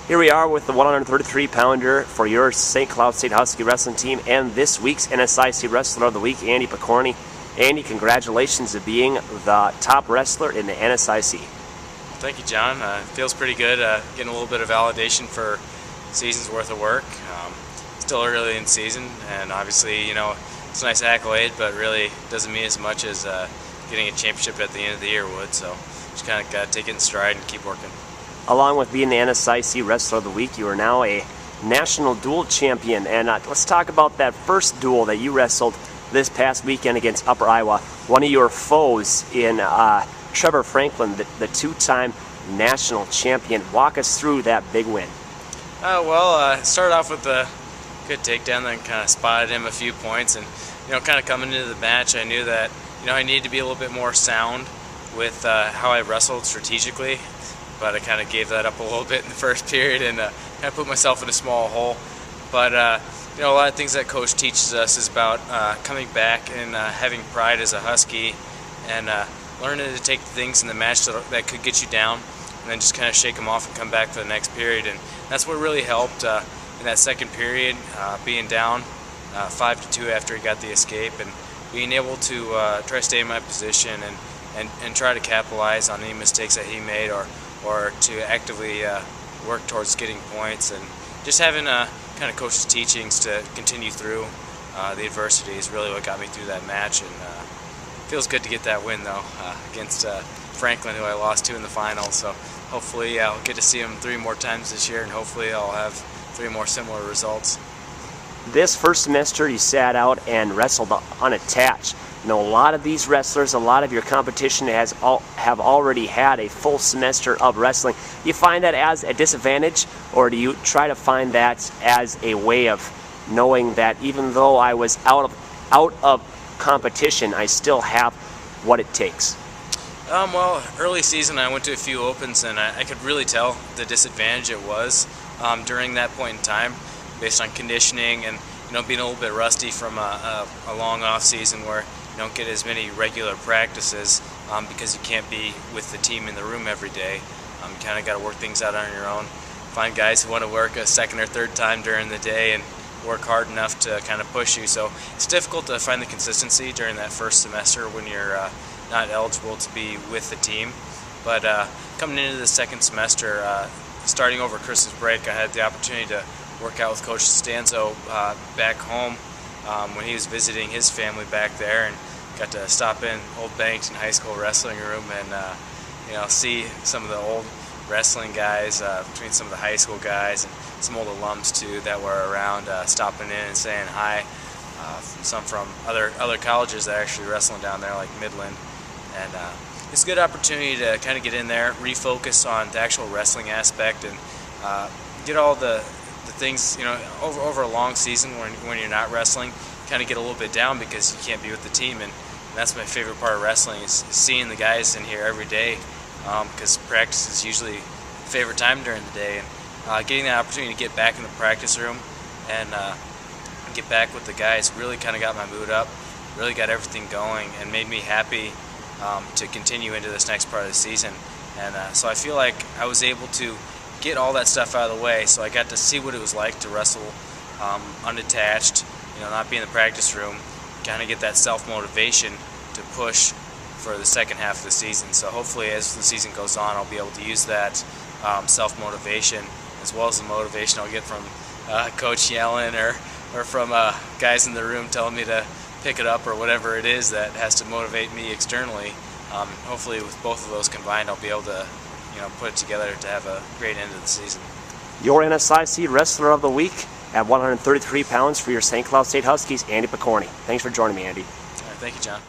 Here we are with the 133-pounder for your St. Cloud State Husky wrestling team and this week's NSIC Wrestler of the Week, Andy Pokorny. Andy, congratulations to being the top wrestler in the NSIC. Thank you, John. Feels pretty good, getting a little bit of validation for season's worth of work. Still early in season, and obviously, you know, it's a nice accolade, but really doesn't mean as much as getting a championship at the end of the year would. So just kind of got to take it in stride and keep working. Along with being the NSIC Wrestler of the Week, you are now a national duel champion. And let's talk about that first duel that you wrestled this past weekend against Upper Iowa. One of your foes in Trevor Franklin, the two-time national champion. Walk us through that big win. Started off with a good takedown, then kind of spotted him a few points. And, you know, kind of coming into the match, I knew that, you know, I needed to be a little bit more sound with how I wrestled strategically. But I kind of gave that up a little bit in the first period and kind of put myself in a small hole. But you know, a lot of things that Coach teaches us is about coming back and having pride as a Husky, and learning to take things in the match that could get you down, and then just kind of shake them off and come back for the next period. And that's what really helped in that second period, being down 5-2 after he got the escape, and being able to try to stay in my position and try to capitalize on any mistakes that he made, or to actively work towards getting points, and just having kind of Coach's teachings to continue through the adversity is really what got me through that match. And feels good to get that win though against Franklin, who I lost to in the finals. So hopefully I'll get to see him 3 more times this year, and hopefully I'll have 3 more similar results. This first semester you sat out and wrestled unattached. You know, a lot of these wrestlers, a lot of your competition have already had a full semester of wrestling. Do you find that as a disadvantage, or do you try to find that as a way of knowing that even though I was out of competition, I still have what it takes? Well, early season I went to a few opens, and I could really tell the disadvantage it was during that point in time, based on conditioning and, you know, being a little bit rusty from a long off season where you don't get as many regular practices because you can't be with the team in the room every day. You kind of got to work things out on your own. Find guys who want to work a second or third time during the day and work hard enough to kind of push you. So it's difficult to find the consistency during that first semester when you're not eligible to be with the team. But coming into the second semester, starting over Christmas break, I had the opportunity to work out with Coach Stanzo back home when he was visiting his family back there, and got to stop in Old Bankton High School wrestling room and you know, see some of the old wrestling guys, between some of the high school guys and some old alums too that were around, stopping in and saying hi. Some from other colleges that are actually wrestling down there, like Midland, and it's a good opportunity to kind of get in there, refocus on the actual wrestling aspect, and get all the things, you know, over a long season when you're not wrestling, kind of get a little bit down because you can't be with the team. And that's my favorite part of wrestling, is seeing the guys in here every day, because practice is usually favorite time during the day, and getting that opportunity to get back in the practice room and get back with the guys really kind of got my mood up, really got everything going, and made me happy to continue into this next part of the season. And so I feel like I was able to get all that stuff out of the way, so I got to see what it was like to wrestle unattached, you know, not be in the practice room, kind of get that self-motivation to push for the second half of the season. So hopefully as the season goes on, I'll be able to use that self-motivation as well as the motivation I'll get from Coach yelling or from guys in the room telling me to pick it up, or whatever it is that has to motivate me externally. Hopefully with both of those combined, I'll be able to, you know, put it together to have a great end of the season. Your NSIC Wrestler of the Week at 133 pounds for your St. Cloud State Huskies, Andy Pokorny. Thanks for joining me, Andy. All right, thank you, John.